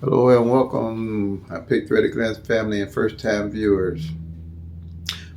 Hello and welcome, I Pick Ready Glance family and first-time viewers.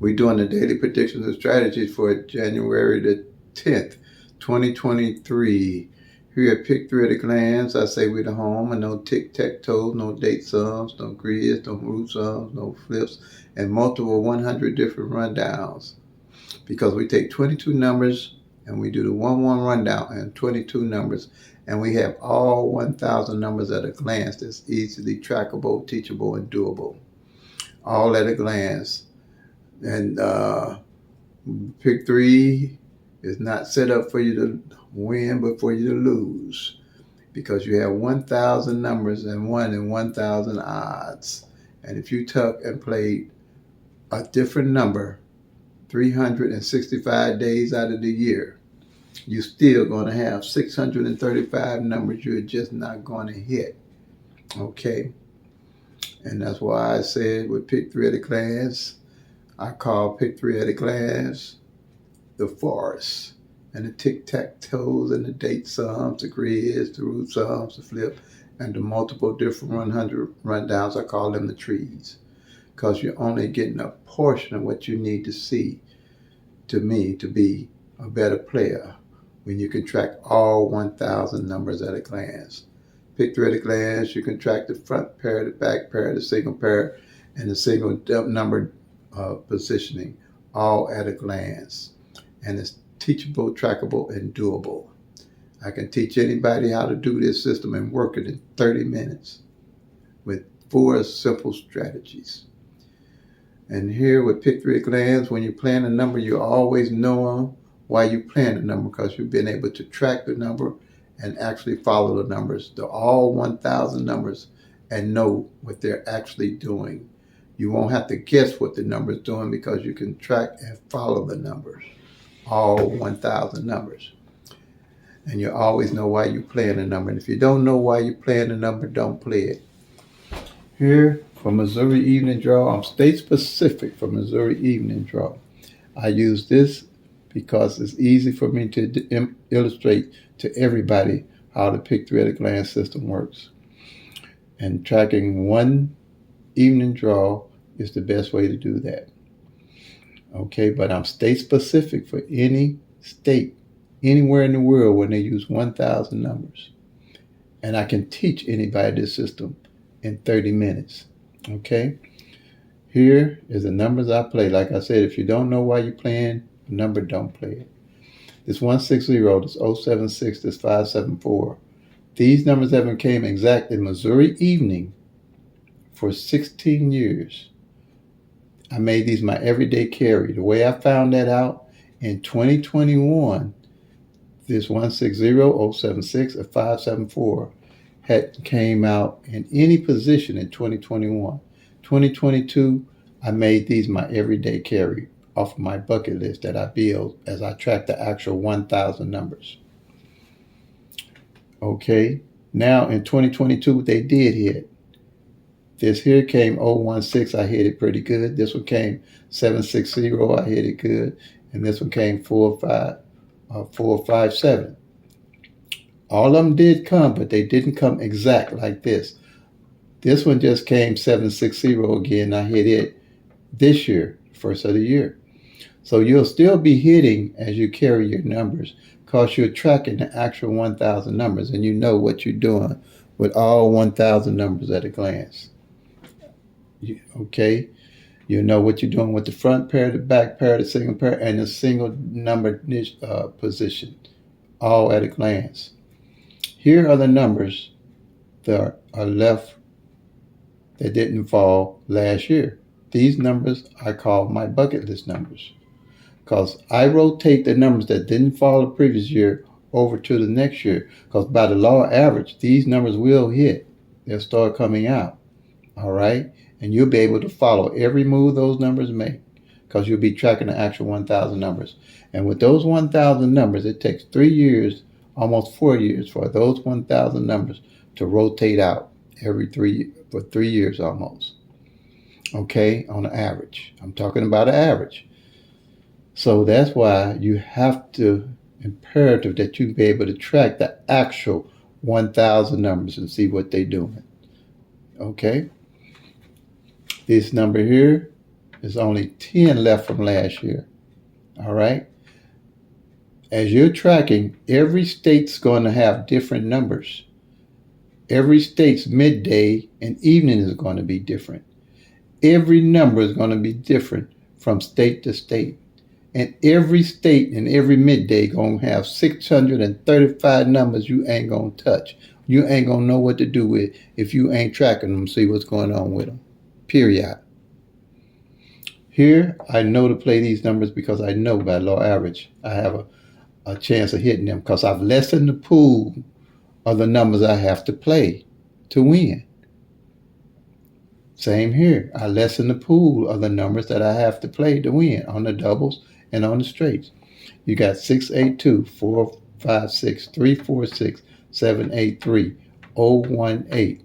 We're doing the daily predictions and strategies for January the 10th, 2023. Here at Pick Three at a Glance, I say we're the home and no tic-tac-toe, no date sums, no grids, no root sums, no flips, and multiple 100 different rundowns. Because we take 22 numbers and we do the 1-1 rundown and 22 numbers, and we have all 1,000 numbers at a glance that's easily trackable, teachable, and doable. All at a glance. And Pick Three is not set up for you to win, but for you to lose. Because you have 1,000 numbers and 1 in 1,000 odds. And if you took and played a different number 365 days out of the year, you're still going to have 635 numbers you're just not going to hit. Okay? And that's why I said with Pick Three at a Glance, I call Pick Three at a Glance the forest. And the tic-tac-toes and the date sums, the grids, the root sums, the flip, and the multiple different 100 rundowns, I call them the trees. Because you're only getting a portion of what you need to see to me to be a better player when you can track all 1,000 numbers at a glance. Pick Three at a Glance, you can track the front pair, the back pair, the single pair, and the single number positioning all at a glance. And it's teachable, trackable, and doable. I can teach anybody how to do this system and work it in 30 minutes with 4 simple strategies. And here with Pick Three at a Glance, when you plan a number, you always know why you plan the number, because you've been able to track the number and actually follow the numbers, all 1,000 numbers, and know what they're actually doing. You won't have to guess what the number is doing because you can track and follow the numbers, all 1,000 numbers. And you always know why you're playing a number. And if you don't know why you're playing a number, don't play it. Here for Missouri Evening Draw, I'm state specific for Missouri Evening Draw. I use this because it's easy for me to illustrate to everybody how the Pick Three at a Glance system works. And tracking one evening draw is the best way to do that. Okay, but I'm state specific for any state, anywhere in the world when they use 1,000 numbers. And I can teach anybody this system in 30 minutes. Okay, here is the numbers I play. Like I said, if you don't know why you're playing a number, don't play it. This 160, this 076, this 574. These numbers haven't came exact in Missouri Evening for 16 years. I made these my everyday carry. The way I found that out in 2021, this 160, 076, and 574 had came out in any position in 2021. 2022, I made these my everyday carry off of my bucket list that I build as I track the actual 1,000 numbers. Okay, now in 2022, they did hit. This here came 016, I hit it pretty good. This one came 760, I hit it good. And this one came 457. All of them did come, but they didn't come exact like this. This one just came 760 again. I hit it this year, first of the year. So you'll still be hitting as you carry your numbers because you're tracking the actual 1,000 numbers and you know what you're doing with all 1,000 numbers at a glance. Okay? You know what you're doing with the front pair, the back pair, the single pair, and the single number position, all at a glance. Here are the numbers that are left that didn't fall last year. These numbers I call my bucket list numbers because I rotate the numbers that didn't fall the previous year over to the next year because by the law of average, these numbers will hit. They'll start coming out. All right? And you'll be able to follow every move those numbers make because you'll be tracking the actual 1,000 numbers. And with those 1,000 numbers, it takes 3 years, almost 4 years for those 1,000 numbers to rotate out for 3 years almost. Okay, on the average. I'm talking about an average. So that's why you have to, imperative that you be able to track the actual 1,000 numbers and see what they're doing. Okay. This number here is only 10 left from last year. All right. As you're tracking, every state's going to have different numbers. Every state's midday and evening is going to be different. Every number is going to be different from state to state. And every state and every midday going to have 635 numbers you ain't going to touch. You ain't going to know what to do with if you ain't tracking them, see what's going on with them. Period. Here, I know to play these numbers because I know by law average I have a chance of hitting them because I've lessened the pool of the numbers I have to play to win. Same here. I lessen the pool of the numbers that I have to play to win on the doubles and on the straights. You got 682, 456, 346, 783, 018,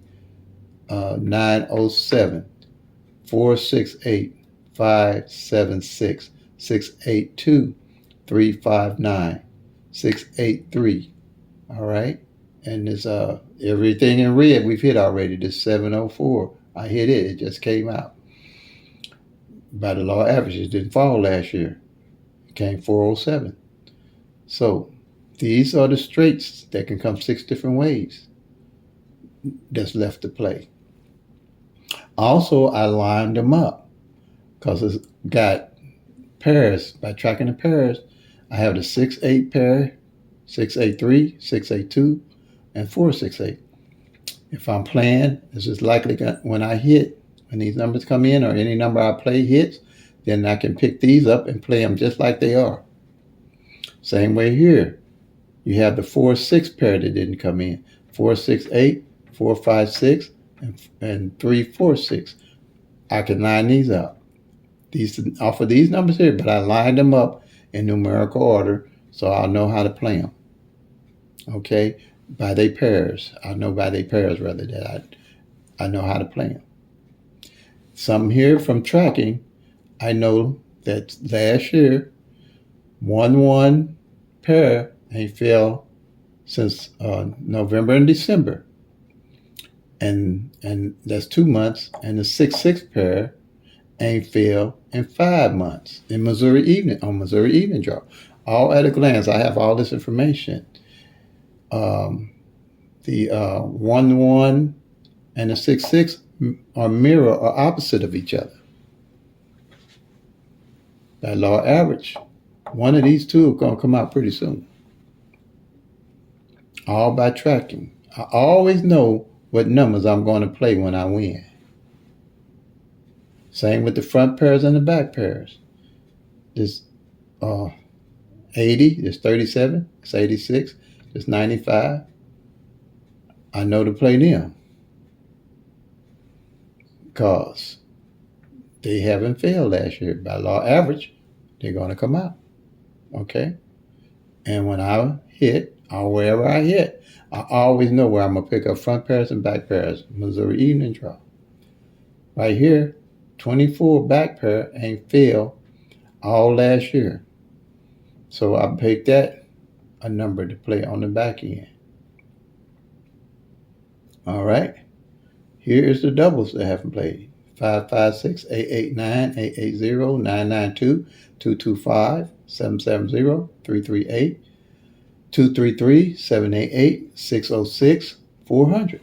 907, 468, 576, 682, 359, 683. All right. And there's everything in red we've hit already. This 704. I hit it. It just came out. By the law of averages, it didn't fall last year. It came 407. So these are the straights that can come 6 different ways that's left to play. Also, I lined them up because it's got pairs. By tracking the pairs, I have the 6-8 pair, 683, 682, and 468. If I'm playing, it's just likely when I hit, when these numbers come in or any number I play hits, then I can pick these up and play them just like they are. Same way here. You have the 4-6 pair that didn't come in. 4-6-8, 4-5-6, and 3-4-6. I can line these up. These off of these numbers here, but I lined them up in numerical order so I'll know how to play them. Okay? By their pairs. I know by their pairs rather that I know how to play them. Some here from tracking, I know that last year 1-1 pair ain't failed since November and December. And that's 2 months. And the 6-6 pair ain't failed in 5 months in Missouri evening draw. All at a glance. I have all this information. The 1-1 and the 6-6 are mirror or opposite of each other. By law of average, one of these two are going to come out pretty soon. All by tracking. I always know what numbers I'm going to play when I win. Same with the front pairs and the back pairs. This 80, there's 37, it's 86, there's 95. I know to play them because they haven't failed last year. By law average, they're going to come out. Okay? And when I hit, or wherever I hit, I always know where I'm going to pick up front pairs and back pairs. Missouri evening draw. Right here, 24 back pair ain't failed all last year. So I picked that a number to play on the back end. All right. Here is the doubles that haven't played. 556, 889, 880, 992, 225, 770, 338, 233, 788, 606, 400.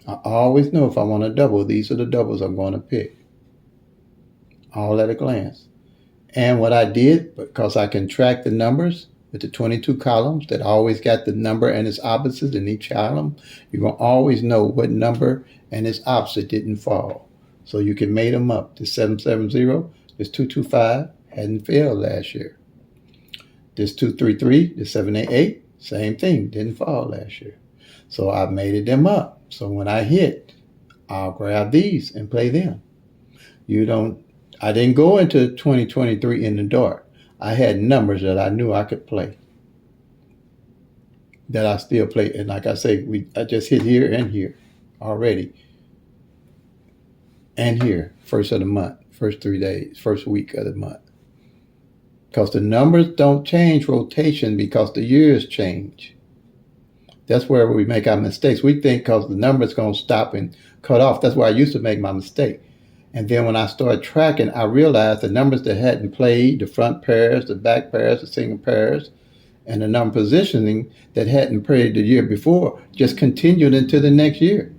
I always know if I want to double, these are the doubles I'm going to pick. All at a glance. And what I did, because I can track the numbers with the 22 columns that always got the number and its opposites in each column, you're going to always know what number and its opposite didn't fall. So you can make them up. This 770, this 225 hadn't failed last year. This 233, this 788, same thing, didn't fall last year. So I made them up. So when I hit, I'll grab these and play them. I didn't go into 2023 in the dark. I had numbers that I knew I could play. That I still play. And like I say, I just hit here and here already. And here, first of the month, first 3 days, first week of the month. Because the numbers don't change rotation because the years change. That's where we make our mistakes. We think because the number's going to stop and cut off. That's where I used to make my mistake. And then when I started tracking, I realized the numbers that hadn't played, the front pairs, the back pairs, the single pairs, and the number positioning that hadn't played the year before just continued into the next year.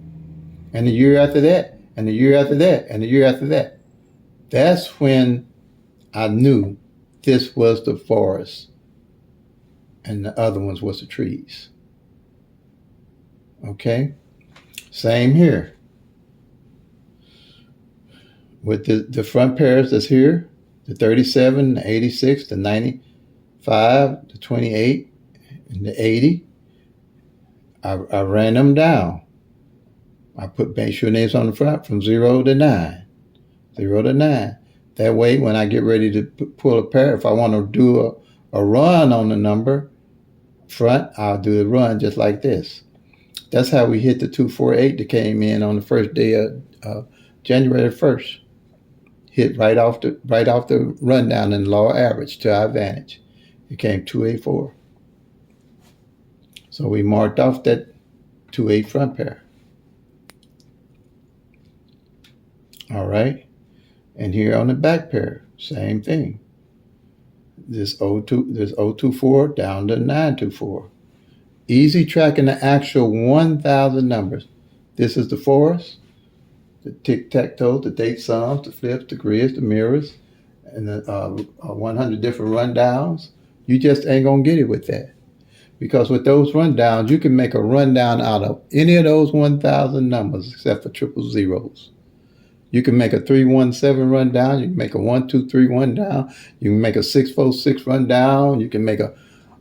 And the year after that, and the year after that, and the year after that. That's when I knew this was the forest and the other ones was the trees. Okay? Same here. With the front pairs that's here, the 37, the 86, the 95, the 28, and the 80, I ran them down. I put make sure names on the front from 0 to 9. 0 to 9. That way, when I get ready to pull a pair, if I want to do a run on the number front, I'll do the run just like this. That's how we hit the 248 that came in on the first day of January 1st. Hit right off the rundown in law average to our advantage. It came 284. So we marked off that 28 front pair. All right. And here on the back pair, same thing. This 024 down to 924. Easy tracking the actual 1,000 numbers. This is the forest, the tic-tac-toe, the date sums, the flips, the grids, the mirrors, and the 100 different rundowns. You just ain't going to get it with that. Because with those rundowns, you can make a rundown out of any of those 1,000 numbers except for triple zeros. You can make a 317 rundown. You can make a 123 rundown. You can make a 646 rundown. You can make a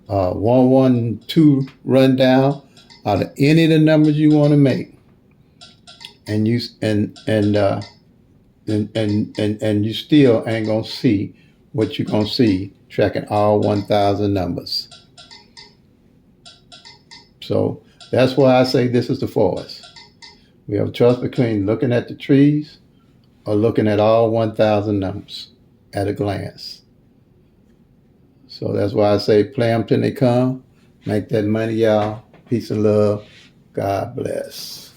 112 rundown out of any of the numbers you want to make. And you you still ain't gonna see what you're gonna see tracking all 1,000 numbers. So that's why I say this is the forest. We have a choice between looking at the trees or looking at all 1,000 numbers at a glance. So that's why I say play them till they come. Make that money, y'all. Peace and love. God bless.